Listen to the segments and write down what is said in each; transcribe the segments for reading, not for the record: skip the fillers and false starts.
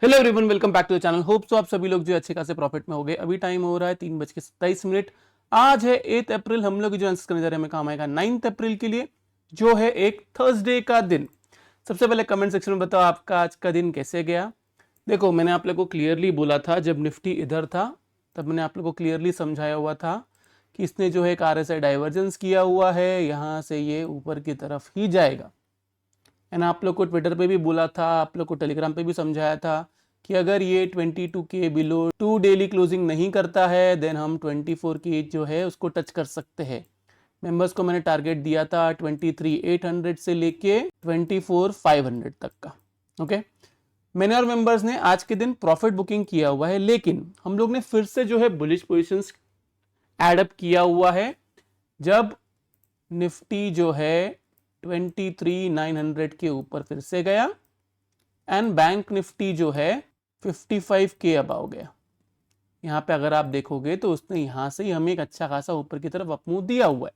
Hello everyone, welcome back to the channel. Hope so आप सभी लोग जो अच्छे खासे प्रॉफिट में हो गए। अभी टाइम हो रहा है 3:27। आज है 8 अप्रैल। हम लोग जो आंसर करने जा रहे हैं हमें काम आएगा 9 अप्रैल के लिए, जो है एक थर्सडे का दिन। सबसे पहले कमेंट सेक्शन में बताओ आपका आज का दिन कैसे गया। देखो, मैंने आप लोग को क्लियरली बोला था जब निफ्टी इधर था, तब मैंने आप लोग को क्लियरली समझाया हुआ था कि इसने जो है एक RSI डाइवर्जेंस किया हुआ है, यहां से ये ऊपर की तरफ ही जाएगा। एंड आप लोग को ट्विटर पे भी बोला था, आप लोग को टेलीग्राम पे भी समझाया था कि अगर ये 22 के बिलो 2 डेली क्लोजिंग नहीं करता है देन हम 24 की जो है उसको टच कर सकते हैं। मेंबर्स को मैंने टारगेट दिया था 23,800 से लेके 24,500 तक का। ओके, मैंने और मेंबर्स ने आज के दिन प्रॉफिट बुकिंग किया हुआ है, लेकिन हम लोग ने फिर से जो है बुलिश पोजिशंस एडअप किया हुआ है जब निफ्टी जो है 23,900 के ऊपर फिर से गया एंड बैंक निफ्टी जो है 55 के अबाव गया। यहां पे अगर आप देखोगे तो उसने यहां से ही हमें एक अच्छा खासा ऊपर की तरफ अपमूव दिया हुआ है।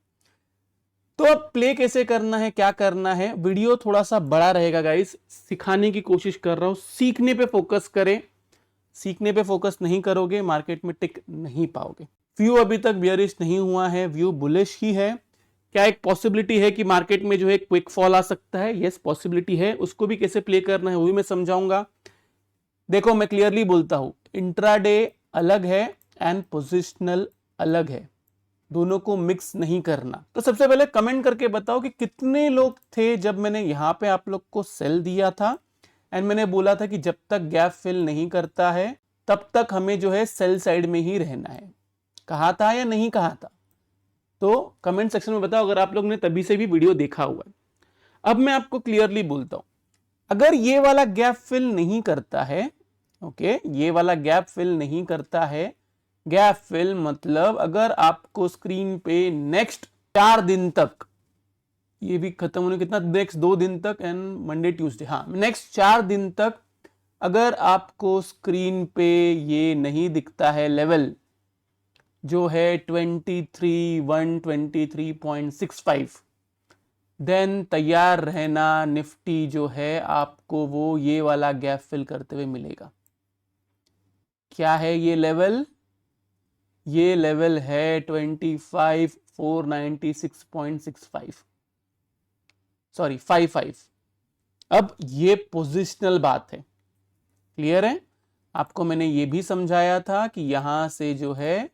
तो अब प्ले कैसे करना है, क्या करना है, वीडियो थोड़ा सा बड़ा रहेगा गाइस। सिखाने की कोशिश कर रहा हूं, सीखने पे फोकस करें। सीखने पे फोकस नहीं करोगे मार्केट में टिक नहीं पाओगे। व्यू अभी तक बियरिश नहीं हुआ है, व्यू बुलिश ही है। क्या एक पॉसिबिलिटी है कि मार्केट में जो है क्विक फॉल आ सकता है? यस, पॉसिबिलिटी है। उसको भी कैसे प्ले करना है वो भी मैं समझाऊंगा। देखो, मैं क्लियरली बोलता हूं, इंट्राडे अलग है एंड पोजिशनल अलग है, दोनों को मिक्स नहीं करना। तो सबसे पहले कमेंट करके बताओ कि कितने लोग थे जब मैंने यहां पे आप लोग को सेल दिया था एंड मैंने बोला था कि जब तक गैप फिल नहीं करता है तब तक हमें जो है सेल साइड में ही रहना है। कहा था या नहीं कहा था? तो कमेंट सेक्शन में बताओ अगर आप लोग ने तभी से भी वीडियो देखा हुआ है। अब मैं आपको क्लियरली बोलता हूं, अगर ये वाला गैप फिल नहीं करता है, ओके, ये वाला गैप फिल नहीं करता है, गैप फिल मतलब अगर आपको स्क्रीन पे नेक्स्ट 4 दिन तक, ये भी खत्म होने कितना, नेक्स्ट 2 दिन तक एंड मंडे ट्यूसडे, हाँ नेक्स्ट 4 दिन तक अगर आपको स्क्रीन पे ये नहीं दिखता है लेवल जो है 23,123.65, देन तैयार रहना, निफ्टी जो है आपको वो ये वाला गैप फिल करते हुए मिलेगा। क्या है ये लेवल? ये लेवल है 25,496.65, सॉरी 55। अब ये पोजिशनल बात है, क्लियर है? आपको मैंने ये भी समझाया था कि यहां से जो है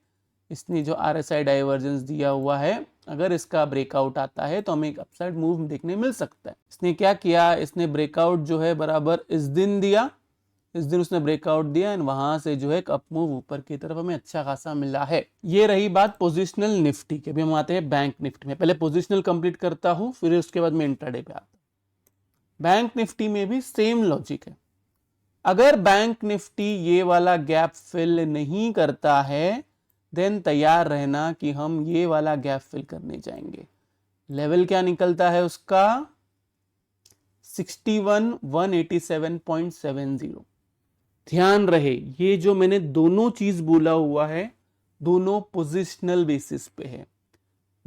इसने जो RSI डाइवर्जेंस दिया हुआ है, अगर इसका ब्रेकआउट आता है तो हमें एक अपसाइड मूव देखने मिल सकता है। इसने क्या किया, इसने ब्रेकआउट जो है बराबर इस दिन दिया, इस दिन उसने ब्रेकआउट दिया एंड वहां से जो है एक अप मूव ऊपर की तरफ हमें अच्छा खासा मिला है। ये रही बात पोजिशनल निफ्टी की। अभी हम आते हैं बैंक निफ्टी में। पहले पोजिशनल कंप्लीट करता हूं, फिर उसके बाद मैं इंट्राडे पे आता हूं। बैंक निफ्टी में भी सेम लॉजिक है। अगर बैंक निफ्टी ये वाला गैप फिल नहीं करता है देन तैयार रहना कि हम ये वाला गैप फिल करने जाएंगे। लेवल क्या निकलता है उसका? 61,187.70। ध्यान रहे, ये जो मैंने दोनों चीज बोला हुआ है दोनों पोजिशनल बेसिस पे है।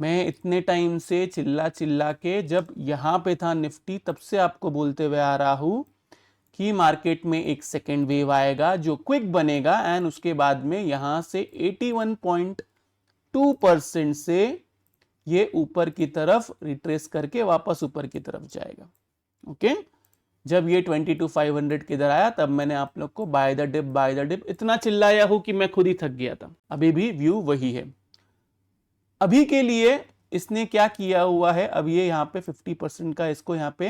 मैं इतने टाइम से चिल्ला चिल्ला के, जब यहां पे था निफ्टी, तब से आपको बोलते हुए आ रहा हूं कि मार्केट में एक सेकेंड वेव आएगा जो क्विक बनेगा एंड उसके बाद में यहां से 81.2% से ये ऊपर की तरफ रिट्रेस करके वापस ऊपर की तरफ जाएगा। ओके, जब ये 22,500 के इधर आया तब मैंने आप लोग को बाय द डिप इतना चिल्लाया हूं कि मैं खुद ही थक गया था। अभी भी व्यू वही है। अभी के लिए इसने क्या किया हुआ है, अब ये यहाँ पे 50% का इसको यहाँ पे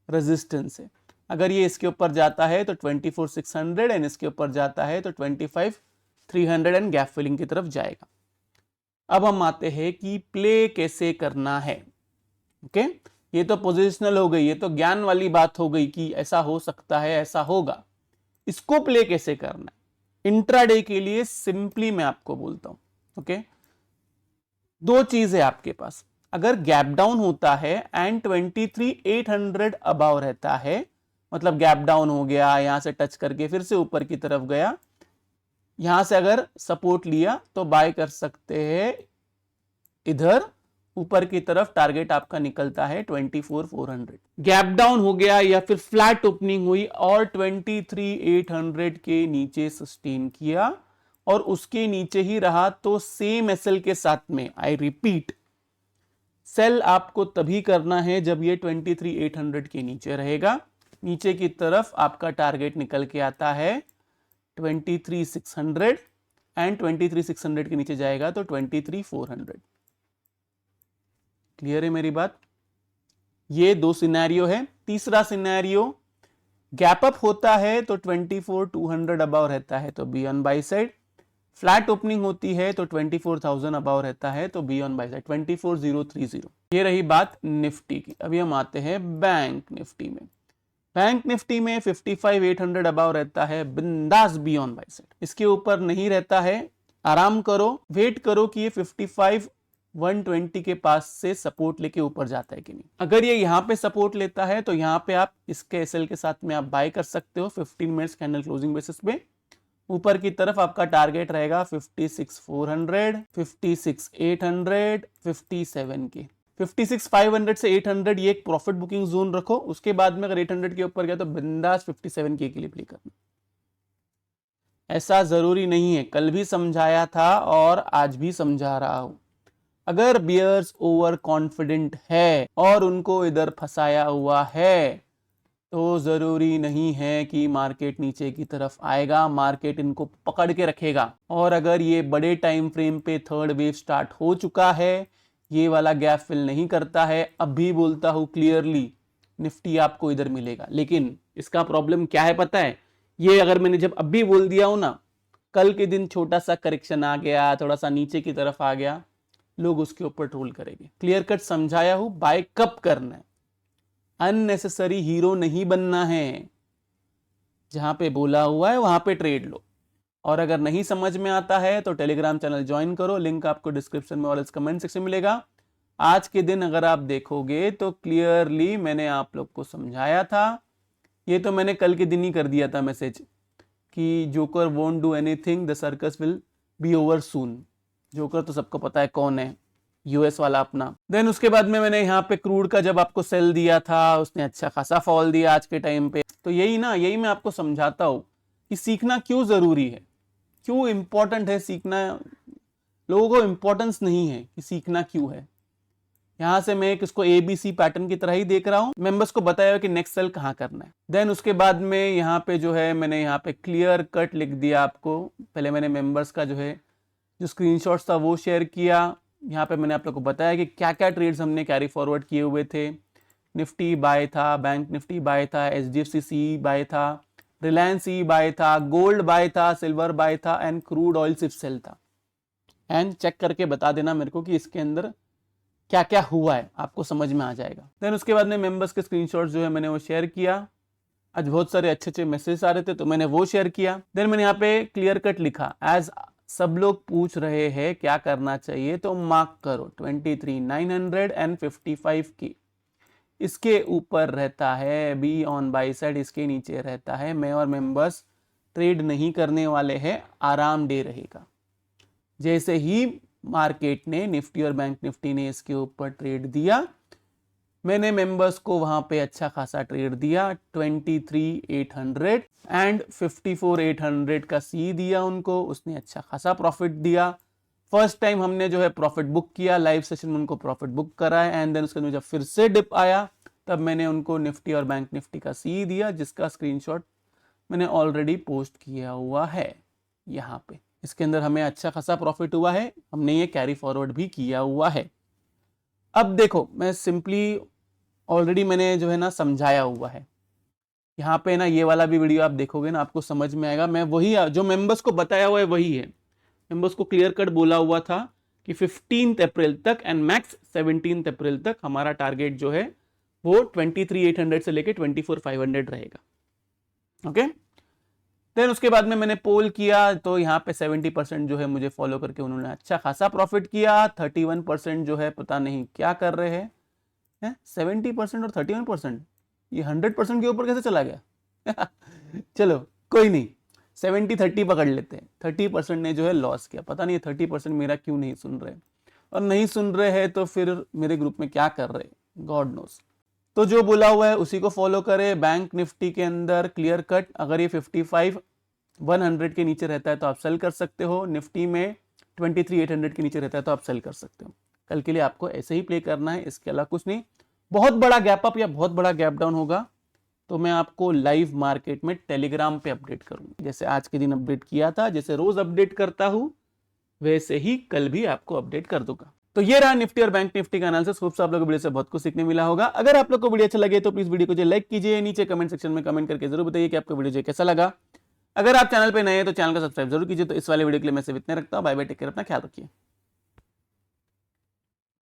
रेजिस्टेंस है। अगर ये इसके ऊपर जाता है तो 24,600 एंड इसके ऊपर जाता है तो 25,300 एंड गैप फिलिंग की तरफ जाएगा। अब हम आते हैं कि प्ले कैसे करना है। ओके, ये तो पोजिशनल हो गई, ये तो ज्ञान वाली बात हो गई कि ऐसा हो सकता है, ऐसा होगा। इसको प्ले कैसे करना है इंट्राडे के लिए, सिंपली मैं आपको बोलता हूं। ओके, दो चीज है आपके पास। अगर गैप डाउन होता है एंड 23,800 अबाव रहता है, मतलब गैप डाउन हो गया, यहां से टच करके फिर से ऊपर की तरफ गया, यहां से अगर सपोर्ट लिया तो बाय कर सकते हैं इधर ऊपर की तरफ टारगेट आपका निकलता है 24,400। गैप डाउन हो गया या फिर फ्लैट ओपनिंग हुई और 23,800 के नीचे सस्टेन किया और उसके नीचे ही रहा तो सेम एसएल के साथ में, आई रिपीट, सेल आपको तभी करना है जब ये 23,800 के नीचे रहेगा। नीचे की तरफ आपका टारगेट निकल के आता है 23,600 एंड 23,600 के नीचे जाएगा तो 23,400। क्लियर है मेरी बात? ये दो सिनेरियो है। तीसरा सिनेरियो, गैप अप होता है तो 24,200 अबाव रहता है तो be on by side, flat opening होती है तो 24,000 अबाव रहता है तो बी ऑन बाई साइड, 24,030। ये रही बात निफ्टी की। अभी हम आते हैं बैंक निफ्टी में। बैंक निफ्टी में 55,800 अबाव रहता है, बिंदास बी ऑन बाई साइड। इसके ऊपर नहीं रहता है, आराम करो, वेट करो कि ये 55,120 के पास से सपोर्ट लेके ऊपर जाता है कि नहीं। अगर ये यहाँ पे सपोर्ट लेता है तो यहाँ पे आप इसके एसएल के साथ में आप बाय कर सकते हो 15 मिनट्स कैंडल क्लोजिंग बेसिस पे। ऊपर की तरफ आपका टारगेट रहेगा 56,400, 56,800, 57 के। 56,500 से 800 ये एक प्रॉफिट बुकिंग जोन रखो। उसके बाद में अगर 800 के ऊपर गया तो बिंदास 57 के लिए प्ले करना। ऐसा जरूरी नहीं है, कल भी समझाया था और आज भी समझा रहा हूं। अगर बियर्स ओवर कॉन्फिडेंट है और उनको इधर फंसाया हुआ है तो जरूरी नहीं है कि मार्केट नीचे की तरफ आएगा, मार्केट इनको पकड़ के रखेगा। और अगर ये बड़े टाइम फ्रेम पे थर्ड वेव स्टार्ट हो चुका है, ये वाला गैप फिल नहीं करता है, अभी बोलता हूं क्लियरली निफ्टी आपको इधर मिलेगा। लेकिन इसका प्रॉब्लम क्या है पता है? ये अगर मैंने जब अभी बोल दिया हो ना, कल के दिन छोटा सा करेक्शन आ गया, थोड़ा सा नीचे की तरफ आ गया, लोग उसके ऊपर ट्रोल करेंगे। क्लियर कट समझाया हूं, बाय कब करना है, अननेसेसरी हीरो नहीं बनना है। जहां पे बोला हुआ है वहां पे ट्रेड लो। और अगर नहीं समझ में आता है तो टेलीग्राम चैनल ज्वाइन करो, लिंक आपको डिस्क्रिप्शन में और कमेंट सेक्शन में मिलेगा। आज के दिन अगर आप देखोगे तो क्लियरली मैंने आप लोग को समझाया था। ये तो मैंने कल के दिन ही कर दिया था मैसेज कि joker won't do anything, the circus will be over soon. Joker तो सबको पता है कौन है, यूएस वाला अपना। देन उसके बाद में मैंने यहाँ पे क्रूड का जब आपको सेल दिया था, उसने अच्छा खासा फॉल दिया आज के टाइम पे। तो यही मैं आपको समझाता हूँ कि सीखना क्यों जरूरी है, क्यों इंपॉर्टेंट है सीखना। लोगों को इंपॉर्टेंस नहीं है कि सीखना क्यों है। यहां से मैं इसको एबीसी पैटर्न की तरह ही देख रहा हूं। मेंबर्स को बताया कि नेक्स्ट सेल कहां करना है। देन उसके बाद में यहाँ पे मैंने यहाँ पे क्लियर कट लिख दिया आपको। पहले मैंने मेंबर्स का जो स्क्रीनशॉट्स था वो शेयर किया। यहाँ पे मैंने आप लोग को बताया कि क्या क्या ट्रेड्स हमने कैरी फॉरवर्ड किए हुए थे। निफ्टी बाय था, बैंक निफ्टी बाय था, एचडीएफसी बाय था, रिलायंस ई बाय था, गोल्ड बाय था, सिल्वर बाय था एंड क्रूड ऑयल सिर्फ सेल था। एंड चेक करके बता देना मेरे को कि इसके अंदर क्या क्या हुआ है, आपको समझ में आ जाएगा। देन उसके बाद में मेंबर्स के स्क्रीनशॉट्स मैंने वो शेयर किया। आज बहुत सारे अच्छे अच्छे मैसेज आ रहे थे तो मैंने वो शेयर किया। देन मैंने यहाँ पे क्लियर कट लिखा, एज सब लोग पूछ रहे हैं क्या करना चाहिए तो मार्क करो 23,900 एंड 55 की। इसके ऊपर रहता है बी ऑन बाई साइड, इसके नीचे रहता है मैं और मेंबर्स ट्रेड नहीं करने वाले हैं, आराम डे रहेगा। जैसे ही मार्केट ने निफ्टी और बैंक निफ्टी ने इसके ऊपर ट्रेड दिया, मैंने मेंबर्स को वहां पे अच्छा खासा ट्रेड दिया। 23,800 एंड 54,800 का सी दिया उनको, उसने अच्छा खासा प्रॉफिट दिया। फर्स्ट टाइम हमने प्रॉफिट बुक किया, लाइव सेशन में उनको प्रॉफिट बुक कराया। एंड देन उसके बाद जब फिर से डिप आया तब मैंने उनको निफ्टी और बैंक निफ्टी का सी दिया, जिसका स्क्रीनशॉट मैंने ऑलरेडी पोस्ट किया हुआ है यहाँ पे। इसके अंदर हमें अच्छा खासा प्रॉफिट हुआ है, हमने ये कैरी फॉरवर्ड भी किया हुआ है। अब देखो, मैं सिंपली ऑलरेडी मैंने समझाया हुआ है यहाँ पे ये वाला भी वीडियो आप देखोगे ना, आपको समझ में आएगा। मैं वही जो मेंबर्स को बताया हुआ है वही है। मेंबर्स को क्लियर कट बोला हुआ था कि 15 अप्रैल तक एंड मैक्स 17 अप्रैल तक हमारा टारगेट वो 23,800 से लेके 24,500 रहेगा। ओके। देन उसके बाद में मैंने पोल किया तो यहाँ पे 70% मुझे फॉलो करके उन्होंने अच्छा खासा प्रॉफिट किया। 31% पता नहीं क्या कर रहे हैं। 70% और 31%, ये 100% के ऊपर कैसे चला गया? चलो कोई नहीं, 70-30 पकड़ लेते हैं। 30% ने लॉस किया। पता नहीं 30% मेरा क्यों नहीं सुन रहे। और नहीं सुन रहे हैं तो फिर मेरे ग्रुप में क्या कर रहे, गॉड नोस। तो जो बोला हुआ है उसी को फॉलो करें। बैंक निफ्टी के अंदर क्लियर कट अगर ये 55,100 के नीचे रहता है तो आप सेल कर सकते हो, निफ्टी में 23,800 के नीचे रहता है तो आप सेल कर सकते हो। कल के लिए आपको ऐसे ही प्ले करना है, इसके अलावा कुछ नहीं। बहुत बड़ा गैप अप या बहुत बड़ा गैप डाउन होगा तो मैं आपको लाइव मार्केट में टेलीग्राम पे अपडेट करूंगा, जैसे आज के दिन अपडेट किया था, जैसे रोज अपडेट करता हूं वैसे ही कल भी आपको अपडेट कर दूंगा। तो ये रहा निफ्टी और बैंक निफ्टी का एनालिसिस। होप आप लोगों को वीडियो से बहुत कुछ सीखने मिला होगा। अगर आप लोग को वीडियो अच्छा लगे तो प्लीज वीडियो को जो लाइक कीजिए, नीचे कमेंट सेक्शन में कमेंट करके जरूर बताइए कि आपको वीडियो जो कैसा लगा। अगर आप चैनल पे नए हैं तो चैनल को सब्सक्राइब जरूर कीजिए। तो इस वाले वीडियो के लिए मैं सिर्फ इतने रखता हूं। बाय बाय, टेक केयर, अपना ख्याल रखिए।